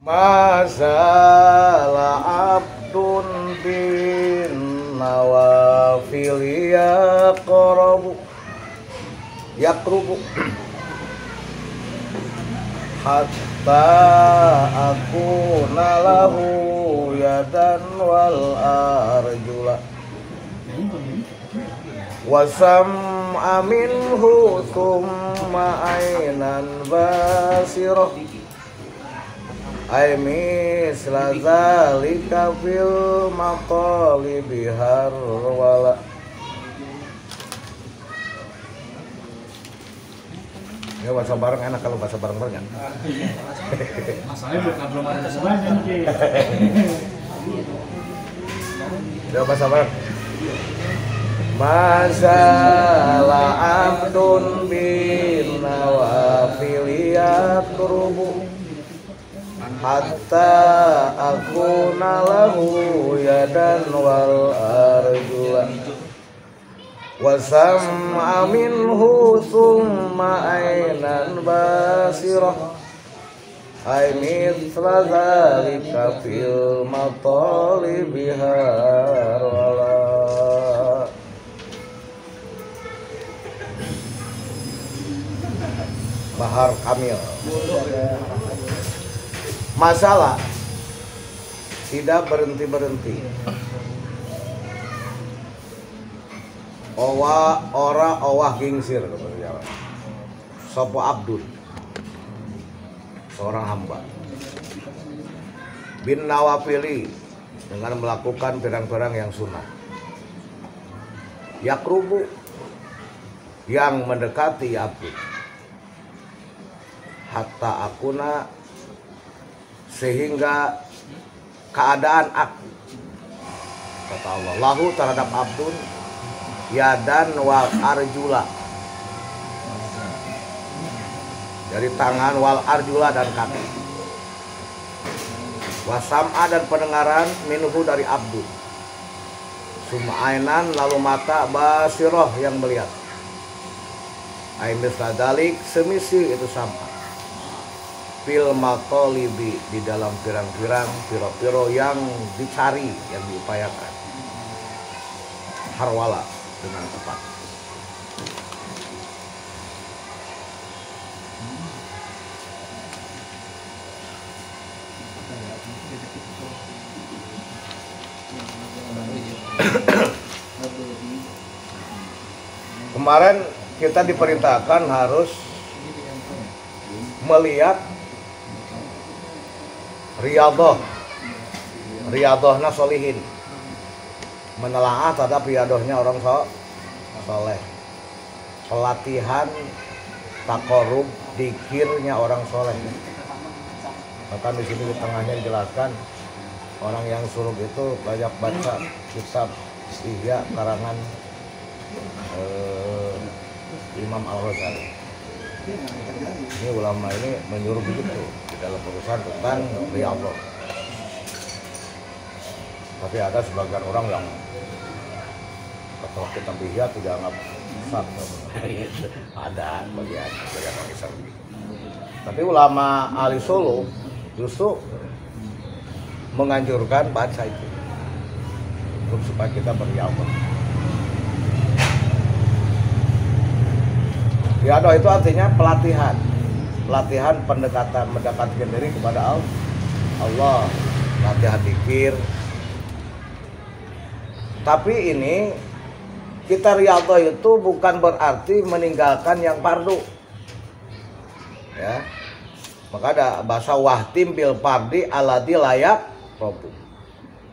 Masalah abdun bin nawafil yakrubu hatta aku nalahu yadan wal arjula wasam aminhu thumma ainan basirah ay misla zalika fil matalibi harwala. Ya bahasa bareng enak kalau bahasa bareng-bareng. Masalahnya belum ada sebanyak nih. Ya bahasa bareng. Masalah abdun bin nawafil yakrubu hatta akuna lahu yadan wal arjula wasam'a minhu thumma ainan basirah ay mithla zalika fil matalibi harwala. Bahar Kamil. Masalah tidak berhenti-berhenti. Ora gingsir sopo abdun, seorang hamba bin nawafili dengan melakukan pirang-pirang yang sunnah, yakrubu yang mendekati abdun, hatta akuna sehingga keadaan aku, kata Allah, lahu terhadap abdun yadan wal arjula, dari tangan, wal arjula dan kaki, wasam'a dan pendengaran, minhu dari abdun, sum'ainan lalu mata, basiroh yang melihat, aimis ladalik semisi itu sama fil matalibi di dalam pirang-pirang piro-piro yang dicari, yang diupayakan, harwala dengan tepat. Kemarin kita diperintahkan harus melihat riyadohna solihin, menelaah terhadap riyadohnya orang soleh, pelatihan takorub dikirnya orang soleh. Bahkan di sini di tengahnya dijelaskan orang yang suluk itu banyak baca kitab Ihya karangan Imam Al-Ghazali. Ini ulama ini menyuruh begitu di dalam urusan tentang riyadhah. Tapi ada sebagian orang yang kalau kita Ihya tidak anggap sah. Ada bagian orang Islam begitu. Tapi ulama ahli Solo justru menganjurkan baca itu untuk supaya kita berriyadhah. Riyadhah itu artinya pelatihan pendekatan, mendekatkan diri kepada Allah, latihan zikir. Tapi ini kita riyadhah itu bukan berarti meninggalkan yang fardu, ya. Maka ada bahasa wahtim bil fardi aladi layak robu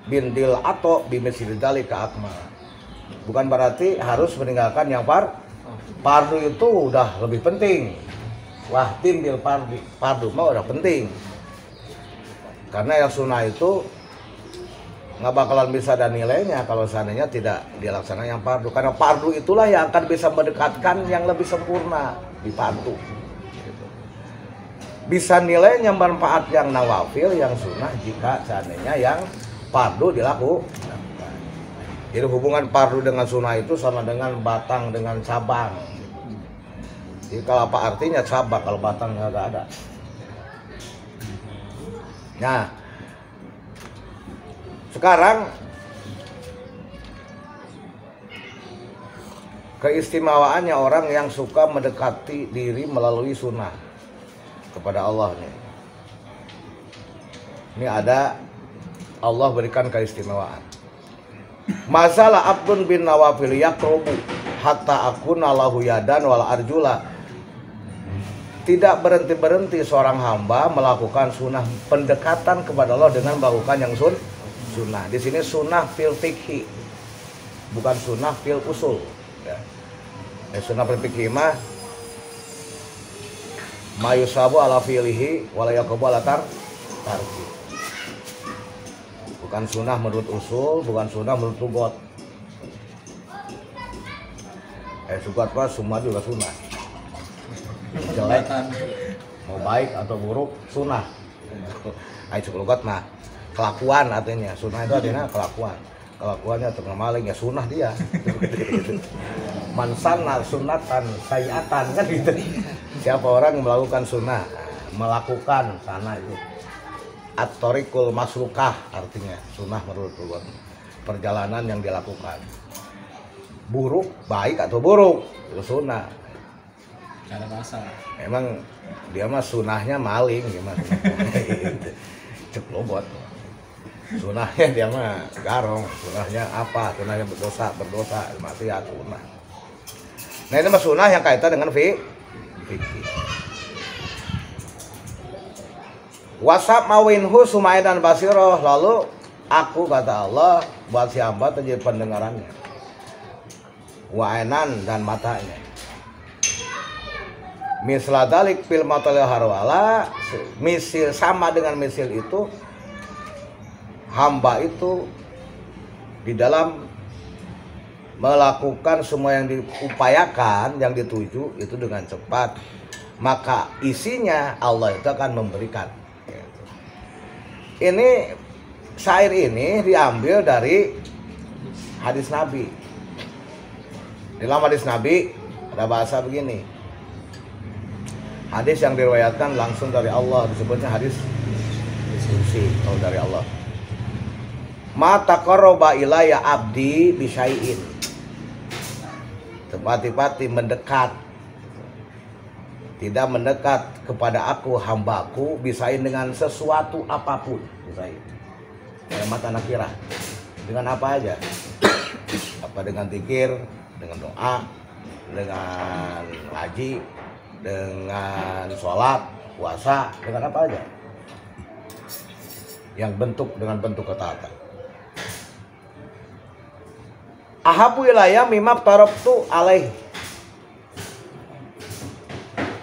bindil atau bimesidali ke akmal. Bukan berarti harus meninggalkan yang fardu itu udah lebih penting. Wahtim bil fardu mah udah penting. Karena yang sunnah itu nggak bakalan bisa ada nilainya kalau seandainya tidak dilaksanakan yang fardu. Karena fardu itulah yang akan bisa mendekatkan yang lebih sempurna di fardu. Bisa nilainya manfaat yang nawafil, yang sunnah jika seandainya yang fardu dilakukan. Jadi hubungan fardu dengan sunnah itu sama dengan batang dengan cabang. Jadi kalau apa artinya cabang kalau batang nggak ada. Nah, sekarang keistimewaannya orang yang suka mendekati diri melalui sunnah kepada Allah nih. Ini ada Allah berikan keistimewaan. Masalah Abdun bin Nawafil yaqrubu hatta akuna lahu yadan wal arjula. Tidak berhenti-berhenti seorang hamba melakukan sunnah, pendekatan kepada Allah dengan melakukan yang sunnah. Di sini sunnah fil fikhi, bukan sunnah fil usul. Ya. Sunnah fil fikhi mah mayusabu ala fi'lihi wala yaqubu ala tarki. Bukan sunnah menurut usul, bukan sunnah menurut lugat. Sugat mah semua juga sunnah. Jelek, mau baik atau buruk, sunnah. Ayo lugat mah kelakuan artinya. Sunnah itu artinya kelakuan. Kelakuannya tukang maling ya sunnah dia. Mansanna sunnatan sayyatan kan gitu. Siapa orang yang melakukan sunnah, melakukan sana itu. At-tariqul maslukah artinya sunnah menurut lugat. Perjalanan yang dilakukan. Buruk, baik atau buruk, itu sunnah. Cara bahasa. Emang dia mah sunahnya maling gimana? Cek lobot. Sunahnya dia mah garong, sunahnya apa? Sunahnya berdosa, maksiat sunah. Nah ini mah sunah yang kaitan dengan fikih. Wasab mawinhu sumaidan basiroh, lalu aku kata Allah buat si hamba terjadi pendengarannya, wa'enan dan matanya. Misladalik fil matal harwala, misil sama dengan misil itu hamba itu di dalam melakukan semua yang diupayakan, yang dituju itu dengan cepat, maka isinya Allah itu akan memberikan. Ini syair ini diambil dari hadis Nabi. Dalam hadis Nabi ada bahasa begini. Hadis yang diriwayatkan langsung dari Allah, disebutnya hadis kursi kalau dari Allah. Ma taqarraba ilayya abdi bisyai'in. Tepati-pati mendekat, tidak mendekat kepada aku hambaku bisain dengan sesuatu apapun. Bisain kalimat nakirah, dengan apa aja, apa dengan zikir, dengan doa, dengan haji, dengan sholat, puasa, dengan apa aja yang dengan bentuk ketaatan. Ahabu ilayya mimma tarabtu alaih.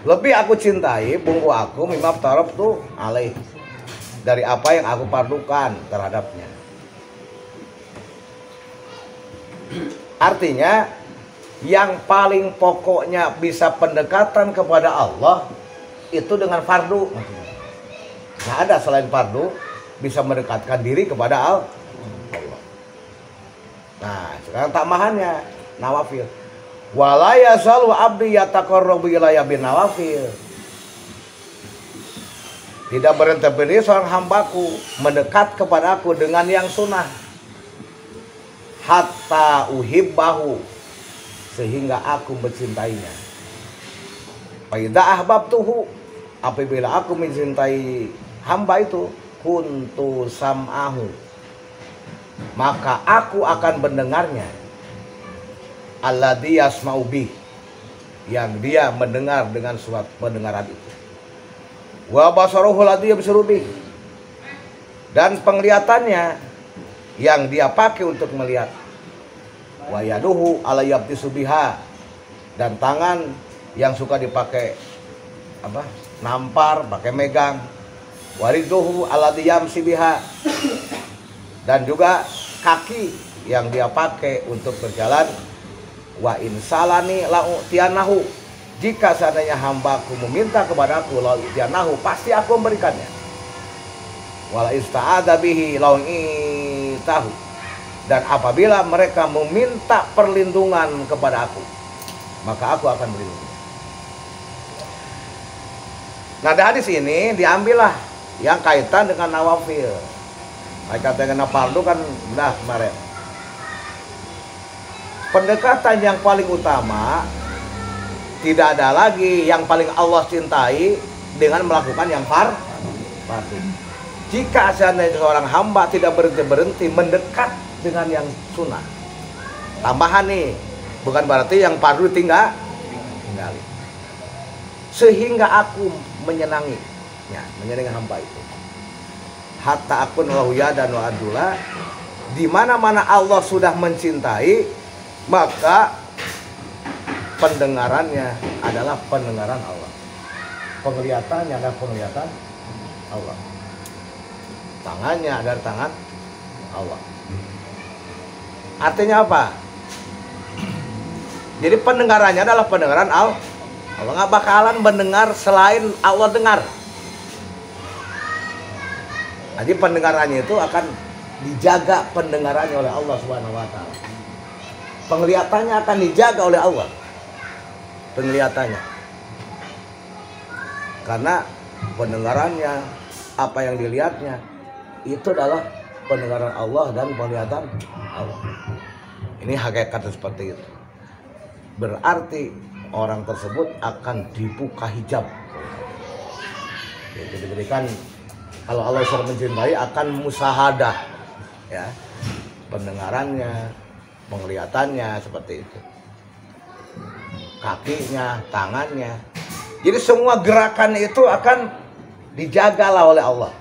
Lebih aku cintai bungku aku mimma tarabtu alaih, dari apa yang aku pardukan terhadapnya. Artinya yang paling pokoknya bisa pendekatan kepada Allah itu dengan fardu. Nggak ada selain fardu bisa mendekatkan diri kepada Allah. Nah, sekarang tamahannya nawafil. Wala yasalu abdi yataqarrabu ilayya bin nawafil. Tidak berhenti seorang hambaku mendekat kepada aku dengan yang sunnah. Hatta uhibbahu, sehingga aku mencintainya. Fa idza ahbabtuhu, apabila aku mencintai hamba itu, kuntu sam'ahu, maka aku akan mendengarnya. Alladzi yasma'u bih, yang dia mendengar dengan suatu pendengaran itu. Wa basaruhu alladzi yabsuru bih, dan penglihatannya yang dia pakai untuk melihat. Wa yaduhu ala yabtisu biha, dan tangan yang suka dipakai apa? Nampar, pakai megang. Wariduhu ala yamsi biha, dan juga kaki yang dia pakai untuk berjalan. Wa insalani la'utianahu, jika seandainya hambaku meminta kepadaku la'utianahu, pasti aku memberikannya. Wala ista'adha bihi la'utahu, dan apabila mereka meminta perlindungan kepada aku, maka aku akan berlindung. Nah, dari hadis ini diambillah yang kaitan dengan nawafil. Kaitan dengan fardu kan udah kemarin. Pendekatan yang paling utama tidak ada lagi yang paling Allah cintai dengan melakukan yang fardu. Jika seandainya seorang hamba tidak berhenti mendekat dengan yang sunnah, tambahan nih, bukan berarti yang fardu tinggali. Sehingga aku menyenangi hamba itu. Hatta akun wahuya dan wa'adullah, di mana-mana Allah sudah mencintai, maka pendengarannya adalah pendengaran Allah, penglihatannya adalah penglihatan Allah, tangannya adalah tangan Allah. Artinya apa? Jadi pendengarannya adalah pendengaran Allah. Allah nggak bakalan mendengar selain Allah dengar. Jadi pendengarannya itu akan dijaga pendengarannya oleh Allah Subhanahu wa taala. Penglihatannya akan dijaga oleh Allah. Penglihatannya. Karena pendengarannya, apa yang dilihatnya itu adalah pendengaran Allah dan penglihatan Allah. Ini hakikatnya seperti itu. Berarti orang tersebut akan dibuka hijab. Itu diberikan, kalau Allah sudah mencintai akan musahadah, ya, pendengarannya, penglihatannya seperti itu, kakinya, tangannya. Jadi semua gerakan itu akan dijagalah oleh Allah.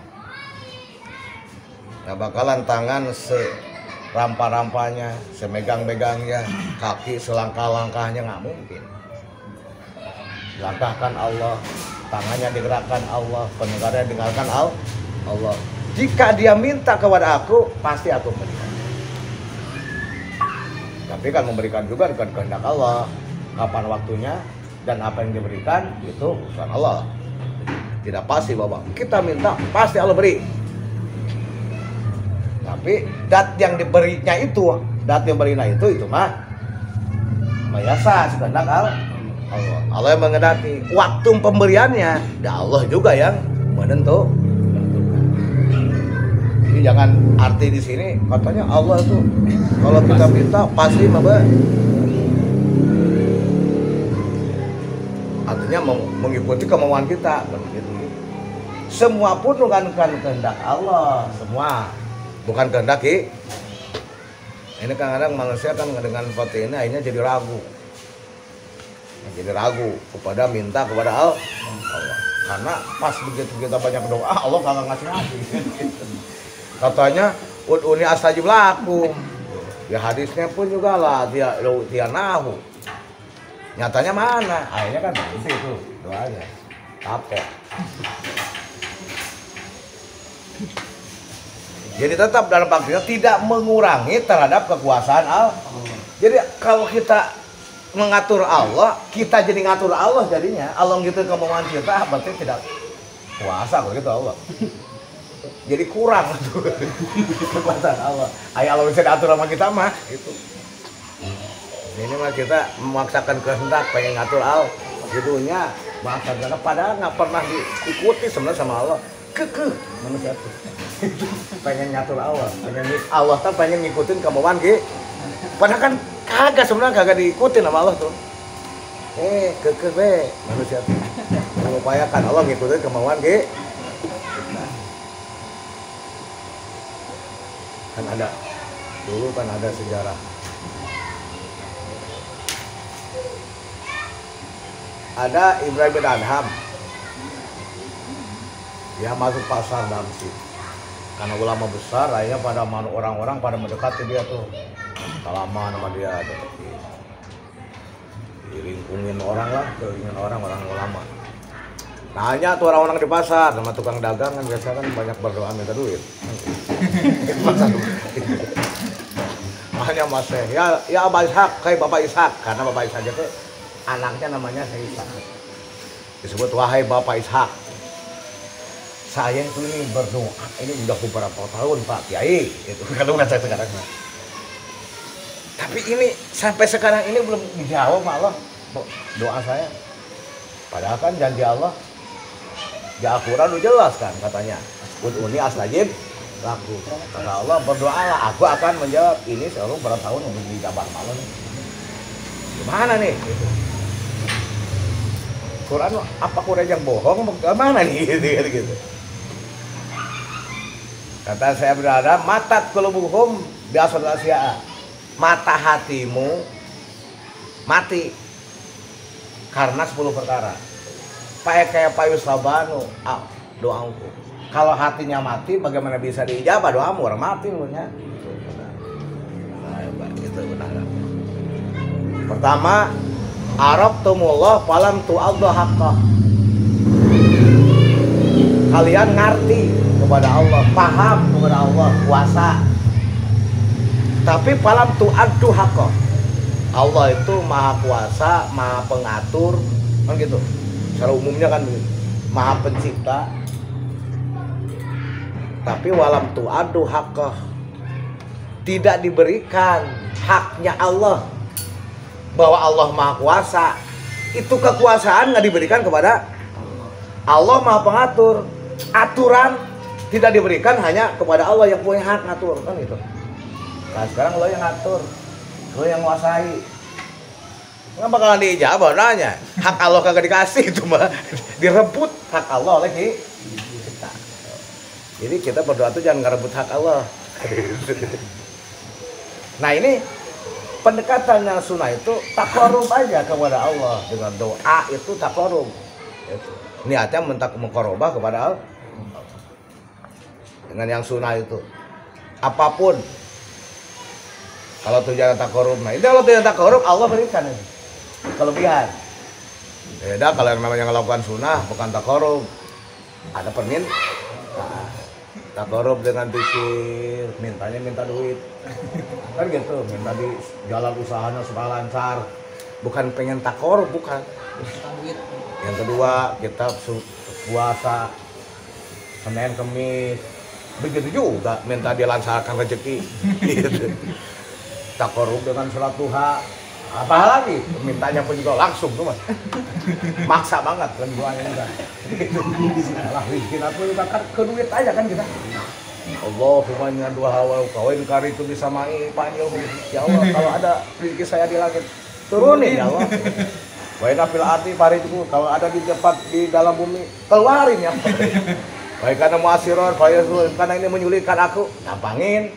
Nggak bakalan tangan serampa-rampanya, semegang-megangnya, kaki selangkah-langkahnya, nggak mungkin. Langkahkan Allah, tangannya digerakkan Allah, pendengarannya didengarkan Allah. Jika dia minta kepada aku, pasti aku berikan. Tapi kan memberikan juga dengan kehendak Allah. Kapan waktunya dan apa yang diberikan itu urusan Allah. Tidak pasti bahwa kita minta pasti Allah beri. Tapi dat yang diberinya itu mah mayasa kehendak Allah. Allah yang mengendaki. Waktu pemberiannya, dan Allah juga yang menentukan. Jadi jangan arti di sini katanya Allah tuh kalau kita minta pasti artinya mengikuti kemauan kita, begitu. Semua pun bukan kehendak Allah, semua bukan kehendak kita. Ini kadang-kadang manusia kan dengan seperti ini akhirnya jadi ragu kepada minta kepada Allah. Karena pas begitu kita banyak berdoa, Allah kagak ngasih. Katanya ud'uni astajib lakum. Ya hadisnya pun juga lah dia nahu. Nyatanya mana? Akhirnya kan itu doanya. Kapok. Jadi tetap dalam artinya tidak mengurangi terhadap kekuasaan Allah. Jadi kalau kita mengatur Allah, kita jadi ngatur Allah jadinya. Allah gitu kemauan kita, berarti tidak kuasa kalau gitu Allah. Jadi kurang tuh kekuasaan Allah. Ayah Allah bisa diatur sama kita mah gitu. Ini mah kita memaksakan kehendak pengen ngatur Allah. Judulnya bahasa karena padahal nggak pernah diikuti sebenarnya sama Allah. Kekeh manusia tuh. Pengen ngatur Allah, Allah tuh pengen ngikutin kemauan kita. Padahal kan kagak sebenarnya kagak diikutin sama Allah tuh. Kekeh be manusia tuh. Mengupayakan Allah ngikutin kemauan kita. Kan ada dulu kan ada sejarah. Ada Ibrahim bin Adham. Dia masuk pasar Damsi. Karena ulama besar, akhirnya pada orang-orang pada mendekati dia tuh. Salaman sama dia deketin. Dilingkungin orang lah, kelilingin orang ulama. Nanya tuh orang-orang di pasar sama tukang dagang kan biasa kan banyak berdoa minta duit. Makanya Mas ya Abah Ishak, kayak Bapak Ishak, karena Bapak Ishak itu anaknya namanya Ishak. Disebut wahai Bapak Ishak. Saya itu ini berdoa, ini udah beberapa tahun Pak Kiai, itu kalau nggak saya sekarang. Tapi ini sampai sekarang ini belum dijawab Allah doa saya. Padahal kan janji Allah Di Al-Quran udah jelas kan katanya. Ud'uni astajib lakum. Kata Allah, berdoalah, aku akan menjawab. Ini selalu berapa tahun untuk dijabah malam. Gimana nih? Gitu. Quran apa Quran yang bohong? Gimana nih? Gitu. Kata saya berada, matat qulubuhum bi asya'a. Mata hatimu mati karena 10 perkara. Kayak payu sabanu, doaku. Kalau hatinya mati, bagaimana bisa diijabah doamu? Orang mati punya. Gitu benar. Pertama, arabtumullah falam tu'adhu haqqah. Kalian ngerti kepada Allah, paham kepada Allah, kuasa. Tapi falam tu'adhu haqqah. Allah itu maha kuasa, maha pengatur, kan gitu. Secara umumnya kan maha pencipta. Tapi walam tu'adhu haqqah, tidak diberikan haknya Allah. Bahwa Allah maha kuasa, itu kekuasaan nggak diberikan kepada Allah. Maha pengatur, aturan tidak diberikan hanya kepada Allah yang punya hak ngatur, kan gitu. Nah sekarang lo yang ngatur, lo yang menguasai, nggak bakalan diijabah nanya. Hak Allah kagak dikasih, itu mah direbut hak Allah oleh kita. Jadi kita berdoa tuh jangan ngerebut hak Allah. Nah ini pendekatan yang sunnah itu taqarrub aja kepada Allah. Dengan doa itu taqarrub. Niatnya mengqarrabah kepada Allah. Dengan yang sunnah itu apapun. Kalau tujuan taqarrub, nah itu kalau tujuan taqarrub Allah berikan ini kelebihan. Beda kalau yang namanya melakukan sunnah bukan taqarrub. Ada permintaan. Taqarrub dengan pikir, mintanya minta duit. Kan gitu, minta di jalan usahanya supaya lancar. Bukan pengen taqarrub, bukan. Yang kedua, kita puasa Senin Kemis. Begitu juga minta dilancarkan rezeki. Gitu. Taqarrub dengan sholat duha. Apa lagi? Mintanya pun juga langsung tuh mas. Maksa banget kan doanya juga. Salah bikin apa juga kan ke duit aja kan kita. Allahumma inna duha wa kawain kari itu bisa mai panjang. Ya Allah kalau ada rezeki saya di langit turunin ya Allah. Wa inna fil ardi itu kalau ada di tempat di dalam bumi keluarin ya. Baik karena muasiror, karena ini menyulitkan aku, gampangin.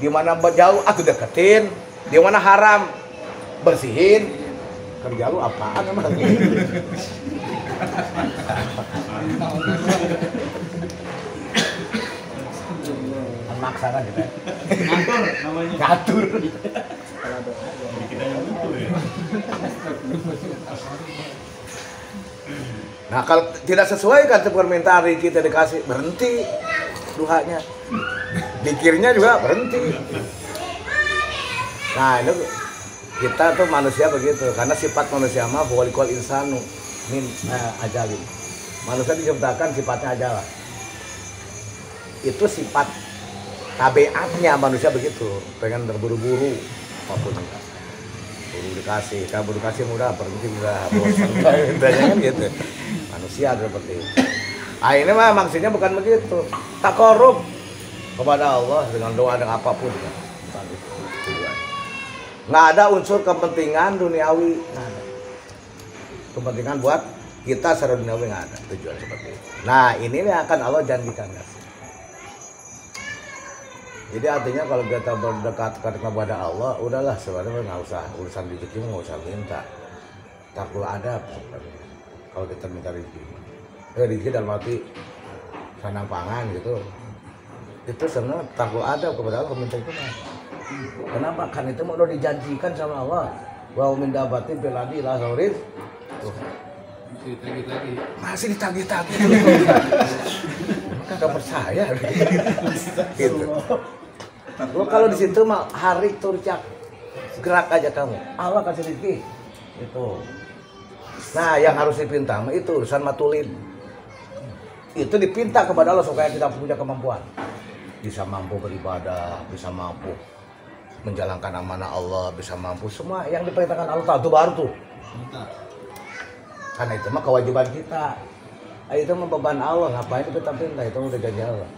Di mana jauh aku deketin, di mana haram bersihin. Kerja lu apaan emang? Maksa kan kita. Ngatur namanya. Ngatur. Kita yang itu ya. Nah kalau tidak sesuai kan permintaan kita dikasih, berhenti duhanya. Dikirnya juga berhenti. Nah itu kita tuh manusia begitu, karena sifat manusia mah walikul insanu min ajalin. Manusia diciptakan sifatnya ajalah. Itu sifat tabiatnya manusia begitu, pengen terburu-buru apapun. Buru dikasih, kalau buru dikasih mudah, berhenti mudah, bosan kan gitu. Manusia seperti itu. Ah ini mah maksudnya bukan begitu. Taqarrub kepada Allah dengan doa dengan apapun. Nggak ada unsur kepentingan duniawi, nggak ada. Kepentingan buat kita secara duniawi nggak ada tujuan seperti itu. Nah ini akan Allah janjikan. Jadi artinya kalau kita berdekat kepada Allah, udahlah sebenarnya nggak usah urusan rezeki nggak usah minta. Takul adab sebenarnya. Kalau kita minta rezeki, rezeki dalam arti sanang pangan gitu. Itu sebenarnya takul adab kepada Allah minta itu. Kenapa? Kan itu mau udah dijanjikan sama Allah. Wa min dabatin fil ardi la saurid. Ditagih-tagih. Masih ditagih-tagih. Enggak percaya. Gitu. Lo kalau di situ mah hari turcak gerak aja kamu. Allah kasih rezeki. Itu. Nah, yang harus dipinta mah itu urusan matulin. Itu dipinta kepada Allah supaya kita punya kemampuan. Bisa mampu beribadah, bisa mampu menjalankan amanah Allah, bisa mampu semua yang diperintahkan Allah itu baru tuh. Karena itu mah kewajiban kita. Itu membeban Allah, ngapain kita minta, itu udah janji Allah.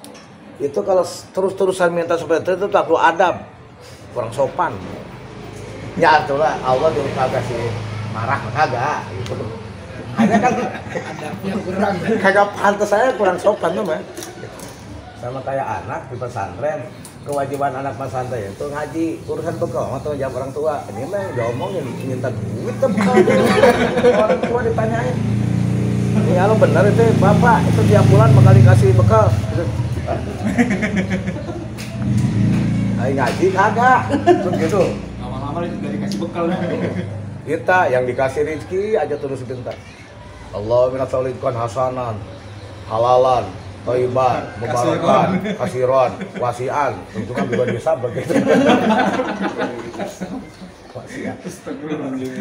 Itu kalau terus-terusan minta seperti itu tak perlu adab, kurang sopan. Ya itulah Allah dulu kagak sih marah kagak gitu. Hanya kan adabnya kurang. kagak pantas, saya kurang sopan tuh mah. Sama kayak anak di pesantren, kewajiban anak pesantren itu ngaji, urusan bekal atau jawab orang tua. Ini mah diomongin minta duit tuh bekal. Orang tua ditanyain. Ya lo bener itu bapak itu tiap bulan bakal dikasih bekal. Ayo ngaji kagak, terus gitu. Lama-lama itu udah dikasih bekal. Kita yang dikasih rezeki aja terus minta. Allah minasolikan hasanan, halalan, thayyiban, mubarakan, kasiron, wasian. Tentu kan juga bisa begitu. Wasian.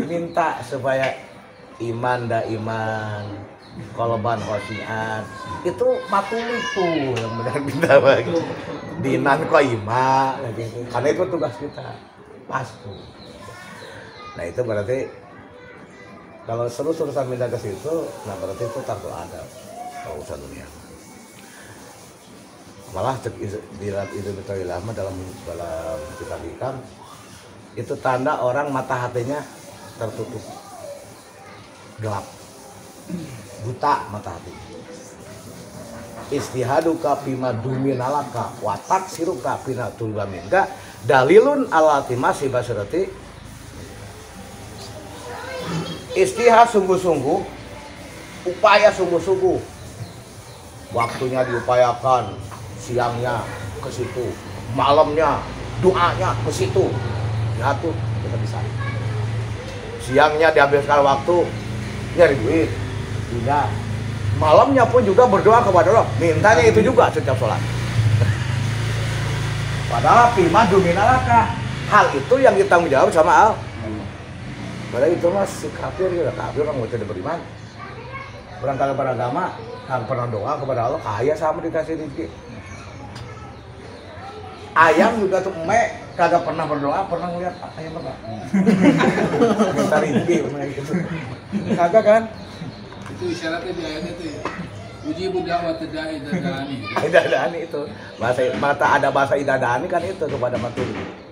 Minta supaya iman iman, kolban wasian. Itu matuli tuh yang benar minta bagi. Dinan qaimah gitu. Karena itu tugas kita. Pas tuh. Nah itu berarti kalau terus-terusan minta ke situ, nah berarti itu takut ada urusan dunia. Malah dirat itu betul lama dalam kitab hikam itu tanda orang mata hatinya tertutup, gelap, buta mata hati. Istihaduka bima duminalaka watak siruka bina tulbaminka dalilun alatimasi basirati. Istihad sungguh-sungguh, upaya sungguh-sungguh, waktunya diupayakan, siangnya ke situ, malamnya doanya ke situ, ya tuh kita bisa. Siangnya dihabiskan waktu nyari duit, tidak. Malamnya pun juga berdoa kepada Allah, mintanya itu juga setiap sholat. Padahal pima duminalaka, hal itu yang ditanggung jawab sama Allah. Padahal itu mas si kafir ya, kafir orang mau tidak beriman. Berangkat kepada agama, kan pernah doa kepada Allah, kaya sama dikasih rezeki. Ayam juga tuh emek kagak pernah berdoa, pernah ngeliat ayam apa? Minta rezeki gitu. Kagak kan? Itu isyaratnya di ayat itu ya. Uji budak wa tadai dadani. Idadani itu. Bahasa idadani kan itu kepada matuli.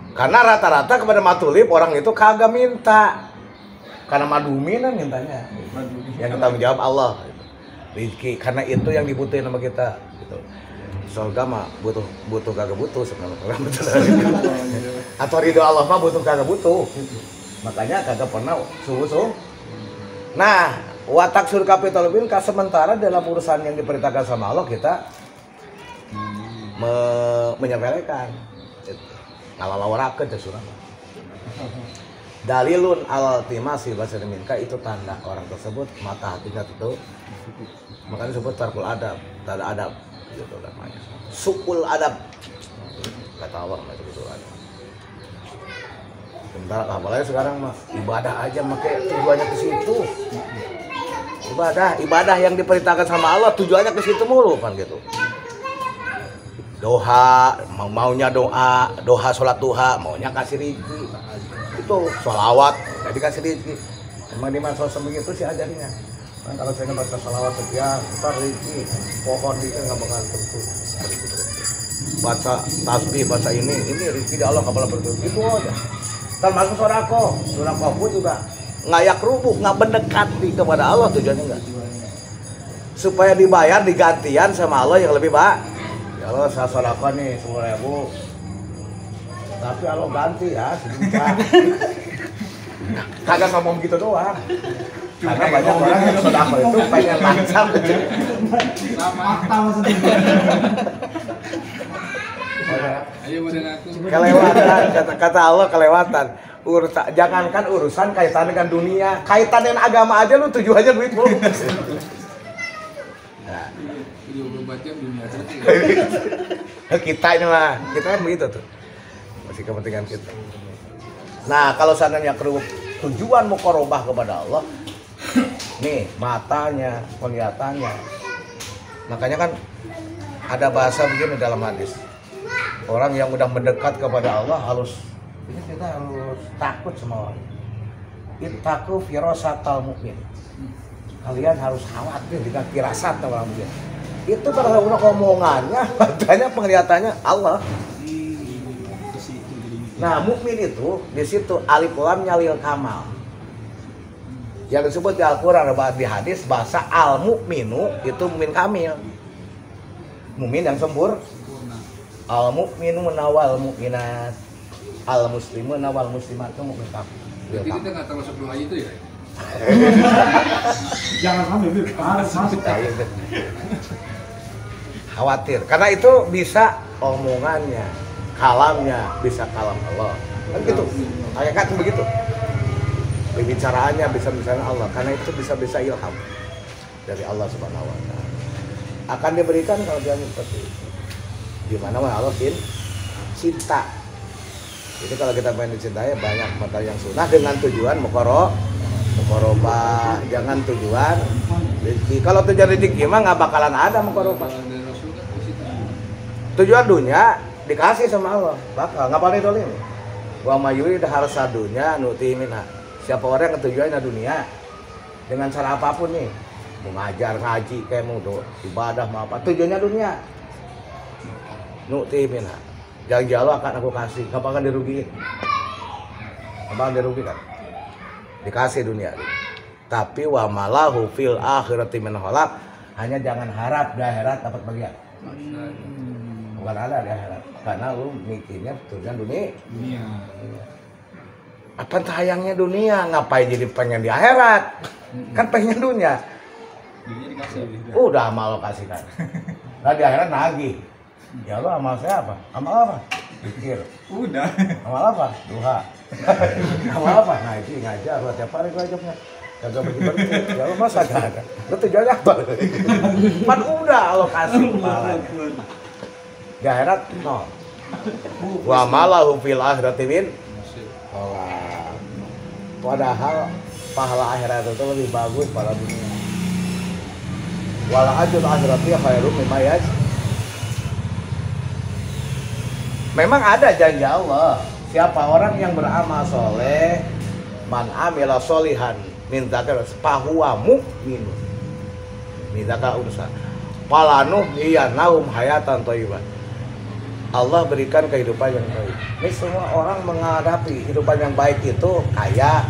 Karena rata-rata kepada matulib orang itu kagak minta. Karena maduminan mintanya. Yang kita menjawab Allah. Rizki, karena itu yang dibutuhin sama kita. Gitu. Surga mah butuh kagak butuh sebenarnya. Atau ridho Allah mah butuh kagak butuh. Makanya kagak pernah sungguh-sungguh. Nah, watak surga pitolobin sementara dalam urusan yang diperintahkan sama Allah kita menyepelekan. Ngalalaurakeun teh surah. Dalilun al-timasi basir minka itu tanda orang tersebut mata hatinya tutup. Makanya disebut tarkul adab, tanda adab gitu namanya. Sukul adab. Kata Allah itu betul adab. Sebentar apalagi sekarang mah ibadah aja pakai tujuannya ke situ. Ibadah yang diperintahkan sama Allah tujuannya ke situ mulu kan gitu. Doa, maunya doa sholat duha, maunya kasih rezeki. Itu sholawat, jadi kasih rezeki. Emang di masa begitu sih ajarnya. Kan kalau saya baca sholawat sekian, ntar rezeki, pohon itu nggak bakal tentu. Baca tasbih, baca ini rezeki di Allah nggak bakal bertentu. Itu aja. Termasuk sodako pun juga ngayak rubuk, nggak mendekati kepada Allah tujuannya enggak. Supaya dibayar digantian sama Allah yang lebih baik. Kalau saya sodako nih 10.000, tapi Allah ganti ya 1 juta. Kagak ngomong gitu doang. Karena banyak orang yang sodako itu pengen langsam. Fakta maksudnya. Ayo model aku. Kelewatan, kata Allah kelewatan. Jangankan urusan kaitan dengan dunia, kaitan dengan agama aja lu tujuannya duit lu. Nah. 24 jam dunia terus. Kita ini lah, kita kan begitu tuh. Masih kepentingan kita. Nah, kalau seandainya tujuan muqarrabah kepada Allah, nih matanya, penglihatannya. Makanya kan ada bahasa begini dalam hadis. Orang yang udah mendekat kepada Allah ini kita harus takut sama Allah. ittaqu firasatal mukmin. Kalian harus khawatir dengan firasat orang mukmin. Itu kalau omongannya, katanya penglihatannya Allah. Nah, mukmin itu di situ alif lamnya lil kamal. Yang disebut di Al-Qur'an di hadis bahasa al-mukminu itu mukmin kamil. Mukmin yang sempurna. Al-mukminu nawal mukminat. Al-muslimu nawal muslimat itu mukmin kamil. Jadi kita nggak termasuk doa itu ya? Jangan sampai harus masuk. Khawatir karena itu bisa omongannya, kalamnya bisa kalam Allah kan gitu, hakikat begitu, pembicaraannya bisa Allah karena itu bisa ilham dari Allah Subhanahu Wa Taala akan diberikan kalau dia seperti itu. Gimana Allah cinta. Jadi kalau kita main dicintai banyak mata yang sunnah dengan tujuan mukorobah, jangan tujuan rezeki. Kalau tujuan rezeki mah nggak bakalan ada mukorobah. Tujuan dunia dikasih sama Allah, bakal nggak paling dolim. Wa mayuri dah harsa dunia nuti minha. Siapa orang yang tujuannya dunia dengan cara apapun nih, mau ngajar ngaji kayak mau ibadah mau apa, tujuannya dunia. Nuti minha. Janji Allah akan aku kasih, nggak akan dirugiin, nggak akan dirugikan. Dikasih dunia. Tapi wa malahu fil akhirati min khalaq, hanya jangan harap di akhirat dapat bagian. Bukan ada di akhirat, karena lu mikirnya tujuan dunia. Apa sayangnya dunia? Ngapain jadi pengen di akhirat? Kan pengen dunia. Udah amal lo kasihkan. Nah di akhirat nagih. Ya Allah amal saya apa? Amal apa? Pikir. Udah. Amal apa? Duha. Amal apa? Ngaji, ngajar. Tiap hari wajibnya. Jaga bersih-bersih. Ya Allah masa gak ada. Lu tujuannya apa? Pan udah alokasi kepala. Di akhirat nol. Wa malahu fil akhirati min khalaq. Padahal pahala akhirat itu lebih bagus pada dunia. Wal ajrul akhirati khairum mimma yajma'un. Memang ada janji Allah. Siapa orang yang beramal soleh, man amila solihan, mintakan fahuwa mu'min. Mintakan urusan. Palanuh iya naum hayatan thayyibah. Allah berikan kehidupan yang baik. Ini semua orang menghadapi kehidupan yang baik itu kaya,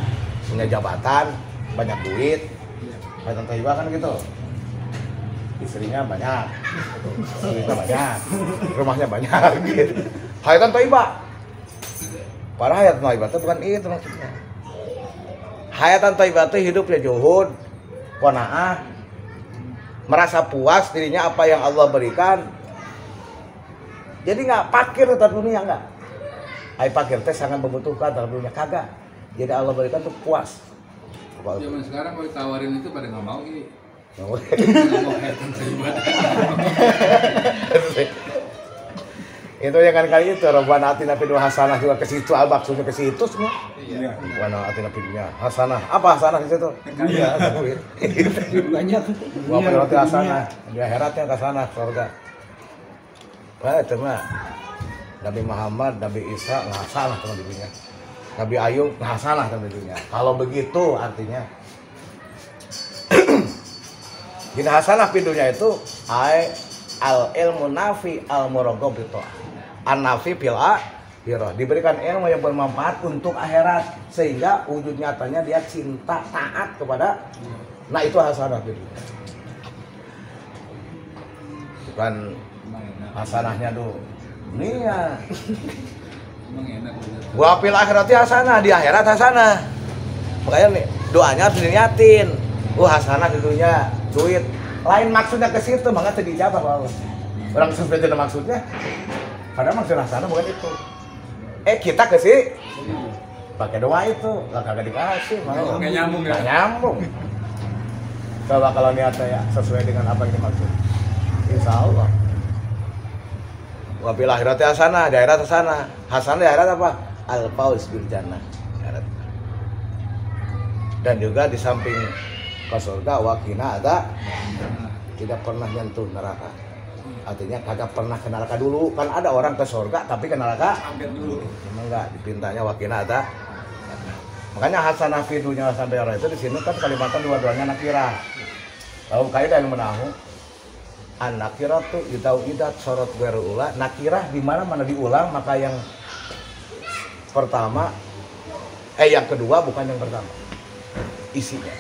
punya jabatan, banyak duit. Hayatan thayyibah kan gitu. Istrinya banyak, istrinya banyak, rumahnya banyak gitu. Hayatan thayyibah. Para hayatan thayyibah itu bukan itu maksudnya. Hayatan thayyibah itu hidupnya juhud, qanaah, merasa puas dirinya apa yang Allah berikan. Jadi nggak pakir dalam dunia nggak. Ai pakir teh sangat membutuhkan dalam dunia kagak. Jadi Allah berikan tuh puas. Zaman sekarang kalau ditawarin itu pada nggak mau ini. Itu yang kali itu Rabbana atina fid dunya hasanah juga ke situ, maksudnya ke situ semua. Iya. Rabbana atina fid dunya hasanah. Apa hasanah di situ? Iya, Banyak. Wa fil hasanah. Di akhiratnya ke sana surga. Wah, itu mah Nabi Muhammad, Nabi Isa nggak salah sama di dunia. Nabi Ayub nggak salah sama di dunia. Kalau begitu artinya Gini hasanah pintunya itu al ilmu nafi al muraghab itu. An nafi bil akhirah. Diberikan ilmu yang bermanfaat untuk akhirat sehingga wujud nyatanya dia cinta taat kepada. Nah itu hasanah pintunya. Bukan hasanahnya dunia. Emang enak udah. Wa fil akhirati hasanah, di akhirat hasanah. Makanya nih doanya harus diniatin. Hasanah di dunia, duit. Lain maksudnya ke situ, maka tidak dijawab Allah. Orang sesuai dengan maksudnya. Padahal maksud hasanah bukan itu. Kita ke sini pakai doa itu, lah kagak dikasih. Nggak nyambung ya? Nggak nyambung. Coba kalau niatnya ya sesuai dengan apa yang dimaksud. Insya Allah. Wa fil akhirati hasanah, di akhirat hasanah. Hasanah di akhirat apa? Al-fauz bil jannah. Dan juga di samping ke surga wakina ada tidak pernah nyentuh neraka. Artinya kagak pernah ke neraka dulu. Kan ada orang ke surga tapi ke neraka Hampir dulu. emang enggak, dipintanya wakina ada Makanya hasanah fi dunya sampai di itu di sini kan Kalimantan dua-duanya nakirah. Lalu kaidah yang menahu an nakirah tuh idat sorot ula. Nakirah di mana diulang, maka yang pertama yang kedua bukan yang pertama isinya.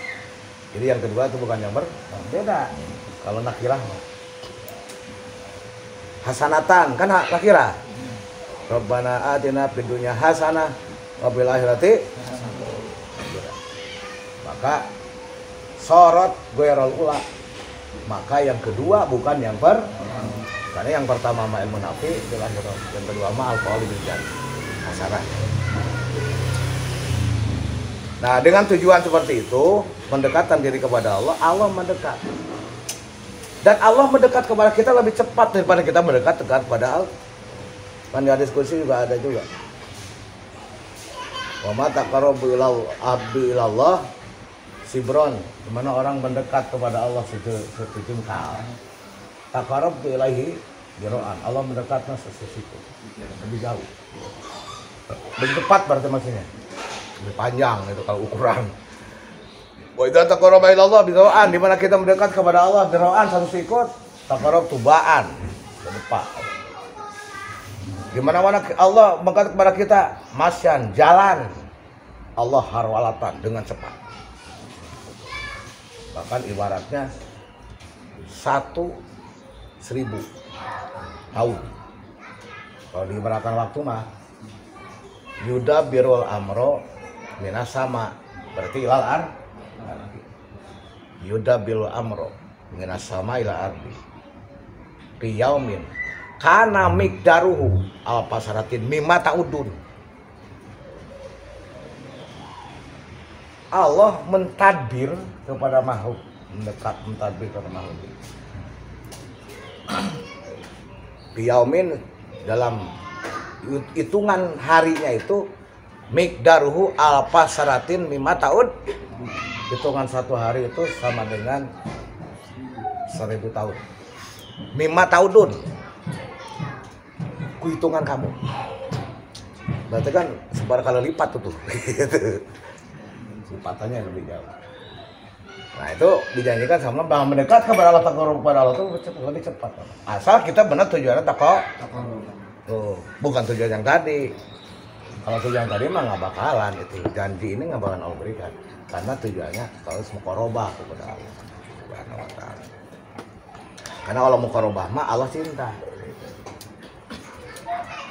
Jadi yang kedua itu bukan yang beda. Kalau nakirah hasanatan kan nakirah. Rabbana atina fid dunya hasanah wa fil akhirati hasanah. Maka sorot ghairul ula. Maka yang kedua bukan yang karena yang pertama ma ilmu nafi, yang kedua ma al-qaul bil jannah. Hasanah. Nah, dengan tujuan seperti itu, mendekatkan diri kepada Allah, Allah mendekat. Dan Allah mendekat kepada kita lebih cepat daripada kita mendekat kepada Allah. Kan di hadis kursi juga ada juga. Wa ma taqarrabu abdu ilallah sibron, di mana orang mendekat kepada Allah sejengkal. Taqarrabtu ilaihi jiro'an, Allah mendekatnya sesiku, lebih jauh. Lebih cepat berarti maksudnya. Lebih panjang itu kalau ukuran. Wa idza taqarraba ila Allah bidoaan, di mana kita mendekat kepada Allah bidoaan satu sikut, taqarrab tubaan ke depan. Di mana-mana Allah mendekat kepada kita, masyan jalan. Allah harwalatan dengan cepat. Bahkan ibaratnya 1.000 tahun. Kalau diibaratkan waktu mah yuda birul amro minas sama, berarti ilal yuda birul amro minas sama ila ardi qiyaumin kana miqdaruhu al pasaratin mimma ta'udun. Allah mentadbir kepada makhluk, mentadbir kepada makhluk. Qiyaumin dalam hitungan harinya itu miqdaruhu alfa saratin mimma ta'ud, hitungan satu hari itu sama dengan 1000 tahun. Mimma ta'udun, ku hitungan kamu, berarti kan sebar kali lipat tuh lipatannya lebih jauh. Nah itu dijanjikan sama bahwa mendekat kepada Allah, taqarrub kepada Allah itu lebih cepat. Asal kita benar tujuannya taqarrub. Bukan tujuan yang tadi. Kalau tujuan tadi mah nggak bakalan itu. Janji ini nggak bakalan Allah berikan. Karena tujuannya harus muqarrabah kepada Allah Subhanahu wa ta'ala. Karena kalau muqarrabah mah Allah cinta.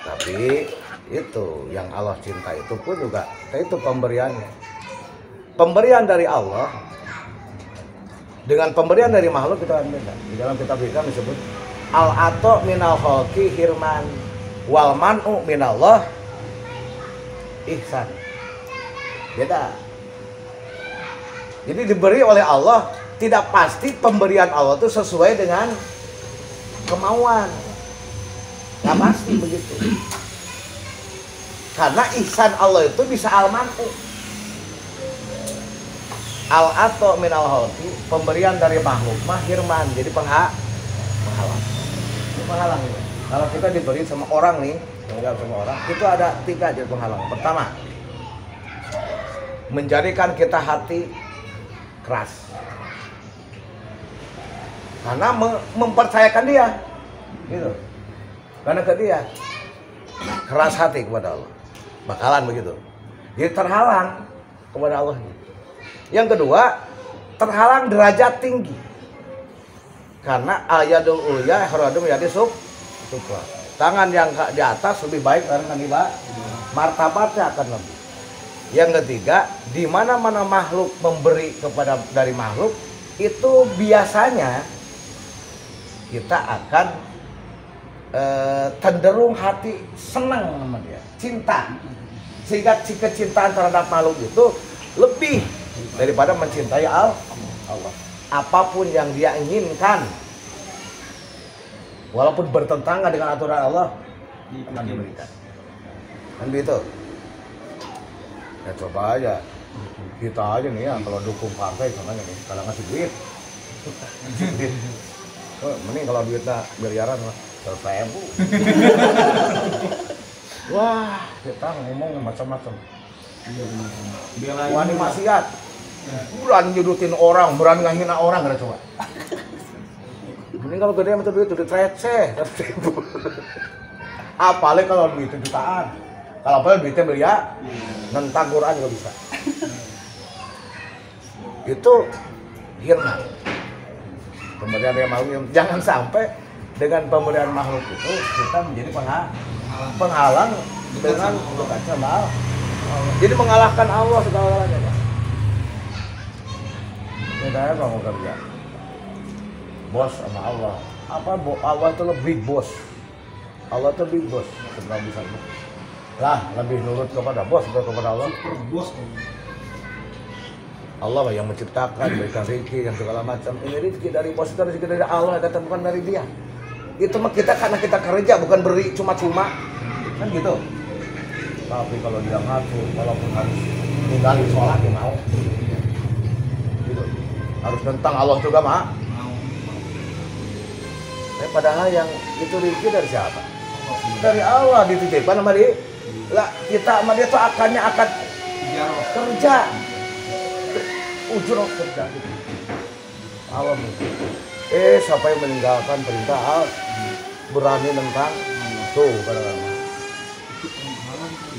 Tapi itu yang Allah cinta itu pun juga itu pemberiannya. Pemberian dari Allah dengan pemberian dari makhluk kita akan beda. Di dalam kitab hikam disebut al-ato minal khalqi hirman wal man'u minallah ihsan. Beda. Jadi diberi oleh Allah, tidak pasti pemberian Allah itu sesuai dengan kemauan. Nggak pasti begitu. Karena ihsan Allah itu bisa al-man'u. Al-ato minal khalqi, pemberian dari makhluk mah hirman, jadi penghalang. Penghalang itu. Kalau kita diberi sama orang nih, sama orang, itu ada 3 jadi penghalang. Pertama, menjadikan kita hati keras. Karena mempercayakan dia. Gitu. Karena ke dia keras hati kepada Allah. Bakalan begitu. Jadi terhalang kepada Allah. Yang kedua, terhalang derajat tinggi. Karena ayadul ulya haradum yadi supra. Tangan yang di atas lebih baik karena di bawah, martabatnya akan lebih. Yang ketiga, di mana-mana makhluk memberi kepada dari makhluk, itu biasanya kita akan cenderung hati senang sama dia, cinta. Sehingga kecintaan terhadap makhluk itu lebih daripada mencintai Allah. Apapun yang dia inginkan, walaupun bertentangan dengan aturan Allah, akan diberikan. Kan gitu. Ya coba aja kita aja nih ya, kalau dukung partai contohnya nih, kalau ngasih duit, mending kalau duitnya miliaran lah, 100.000. Wah, kita ngomong macam-macam. Belain wani maksiat, berani nyudutin orang, berani ngahina orang, gak ada coba. Mending kalau gede itu duit, duit receh, apalagi kalau duit jutaan, kalau apalagi duitnya miliar, nentang Quran juga bisa. Itu hirna, pemberian yang makhluk. Jangan sampai dengan pemberian makhluk itu kita menjadi penghalang dengan dekat sama Allah. Jadi mengalahkan Allah segala-galanya, Pak. Misalnya kamu kerja, bos sama Allah. Allah itu lebih bos. Allah itu big boss, sebenarnya bisa. Lah, lebih nurut kepada bos atau kepada Allah? bos. Allah lah yang menciptakan, berikan rezeki dan segala macam. Ini rezeki dari bos, itu rezeki dari Allah, kata bukan dari dia. Itu mah kita karena kita kerja, bukan beri cuma-cuma. Kan gitu. Tapi kalau dia ngatur, walaupun harus ninggalin sholat, ya mau. Gitu. Harus tentang Allah juga, Mak. Padahal yang itu rezeki dari siapa? Dari Allah dititipkan sama dia. Lah kita sama dia tuh akan kerja. Ujur kerja. Allah siapa yang meninggalkan perintah Allah berani tentang tuh kadang-kadang.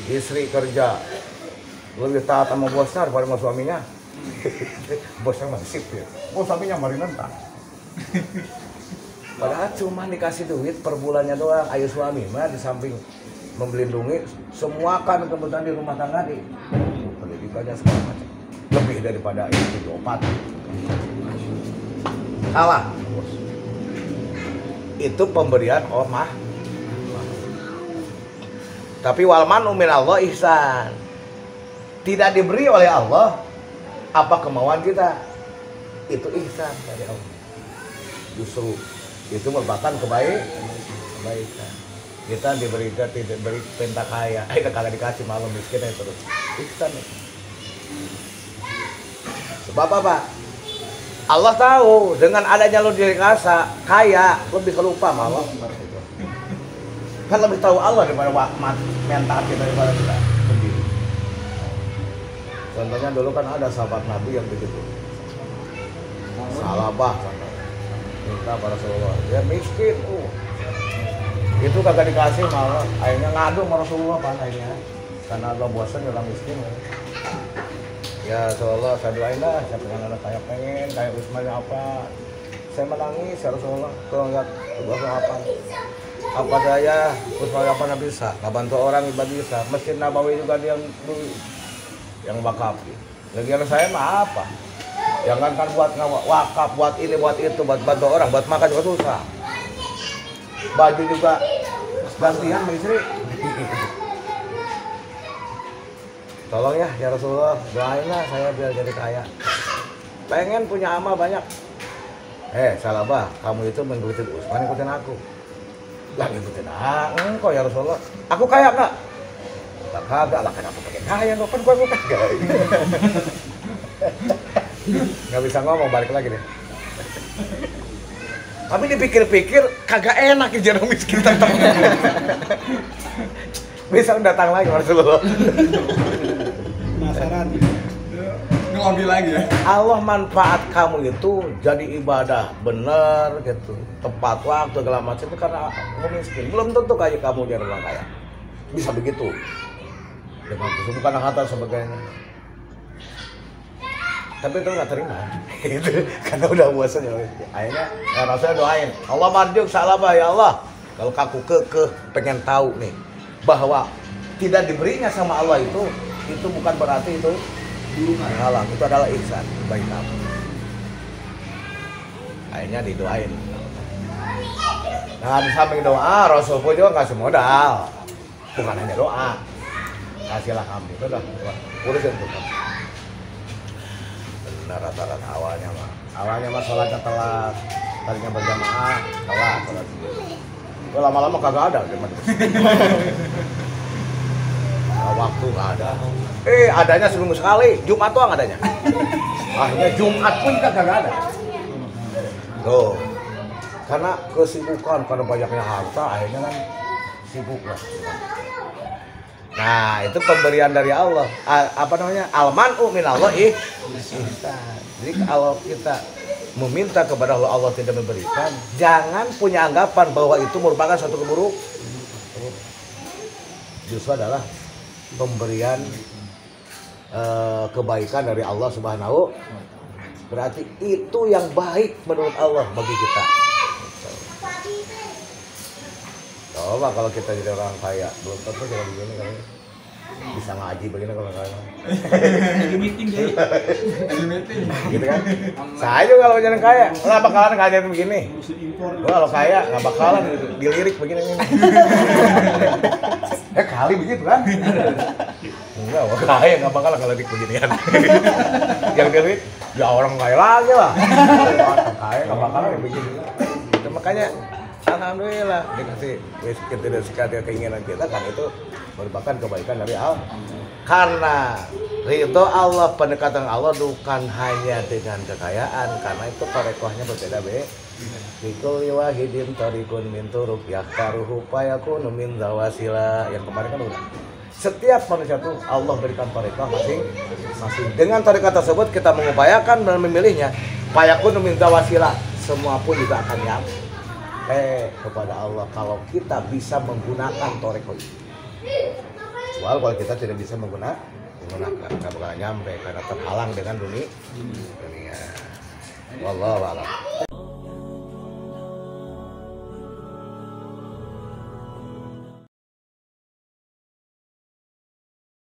Istri kerja lebih taat sama bosnya daripada sama suaminya. Bosnya masih ya. Suaminya mari nentang. Padahal cuma dikasih duit per bulannya doang. Ayo suami mah di samping melindungi semua kan kebutuhan di rumah tangga di pendidikannya segala macam. Lebih daripada itu opat. Salah. Itu pemberian mah. Tapi walman min Allah ihsan. Tidak diberi oleh Allah apa kemauan kita. Itu ihsan dari Allah. Justru itu merupakan kebaikan. Kita diberikan tidak beri perintah kaya, kita kagak dikasih malu miskin ya terus. Ihsan. Sebab apa? Allah tahu dengan adanya lu dikasih kaya lebih kelupa malu. Kan lebih tahu Allah daripada mental kita daripada kita sendiri. Contohnya dulu kan ada sahabat Nabi yang begitu. Salabah minta pada Rasulullah, dia miskin, itu kagak dikasih malah, akhirnya ngadu sama Rasulullah akhirnya, karena Allah bosan orang miskin. Ya Rasulullah, saya doain dah, saya pengen ada kayak Usman apa, saya menangis ya Rasulullah, kalau nggak apa daya, Usman apa nggak bisa, nggak bantu orang nggak bisa, Masjid Nabawi juga dia yang wakaf, lagi saya mah apa? Jangankan buat wakaf, buat ini, buat itu, buat bantu orang, buat makan juga susah. Baju juga gantian sama istri. Tolong ya Rasulullah, doain lah saya biar jadi kaya. Pengen punya amal banyak. Salabah, kamu itu mengikutin Usman, ikutin aku. Lah ngikutin engkau ya Rasulullah. Aku kaya enggak? Kagak lah, kenapa pengen kaya? Kan gua kagak. Nggak bisa ngomong, balik lagi deh. Tapi dipikir-pikir kagak enak ya jadi miskin tetap. Bisa datang lagi Rasulullah. Penasaran. Ngambil lagi ya. Allah manfaat kamu itu jadi ibadah bener gitu, tepat waktu segala macam itu karena kamu miskin. Belum tentu kayak kamu jadi orang kaya. Bisa begitu. Dengan kesibukan harta sebagainya. Tapi itu nggak terima, itu karena udah bosan ya. Akhirnya ya Rasulnya doain, Allah marjuk salabah ya Allah. Kalau kaku pengen tahu nih bahwa tidak diberinya sama Allah itu bukan berarti itu menghalang, itu adalah ihsan bagi kamu. Akhirnya didoain. Nah di samping doa Rasul pun juga ngasih modal, bukan hanya doa, kasihlah kami itu dah urusin tuh. Nah, rata-rata awalnya mah sholatnya telat, tadinya berjamaah telat sholat sendiri. Lama-lama kagak ada waktu nggak ada. Adanya seminggu sekali, Jumat doang adanya. Akhirnya Jumat pun kagak ada. Tuh, karena kesibukan, karena banyaknya harta, akhirnya kan sibuk lah. Nah, itu pemberian dari Allah. Apa namanya? Al-man'u minallah ihsan. Jadi kalau kita meminta kepada Allah, Allah tidak memberikan, jangan punya anggapan bahwa itu merupakan satu keburukan. Justru adalah pemberian kebaikan dari Allah Subhanahu. Berarti itu yang baik menurut Allah bagi kita. Coba kalau kita jadi orang kaya, belum tentu kita begini kan. Bisa ngaji begini kalau kaya. Lagi meeting deh. Lagi meeting. Gitu kan? Saya juga kalau jadi kaya, nggak bakalan ngajarin begini. Musim impor. Gua kalau kaya nggak bakalan dilirik begini ini. Kali begitu kan? Enggak, wah kaya nggak bakalan kalau dik beginian. Yang dilirik, ya orang kaya lagi lah. Orang kaya nggak bakalan yang begini. Itu makanya alhamdulillah dikasih tidak sekali keinginan kita kan itu merupakan kebaikan dari Allah. Karena ridho Allah, pendekatan Allah bukan hanya dengan kekayaan, karena itu tarekohnya berbeda-beda. Bikul wahidin tarikun min turuk yahtaruhu fayakunu min zawasila. Yang kemarin kan udah. Setiap manusia itu Allah berikan tarekoh masing-masing. Dengan tarekoh tersebut kita mengupayakan dan memilihnya, fayakunu min zawasila. Semua pun juga akan nyampe kepada Allah kalau kita bisa menggunakan tarekoh itu. Soal kalau kita tidak bisa menggunakan nggak bakal nyampe karena terhalang dengan dunia. Wallahu a'lam.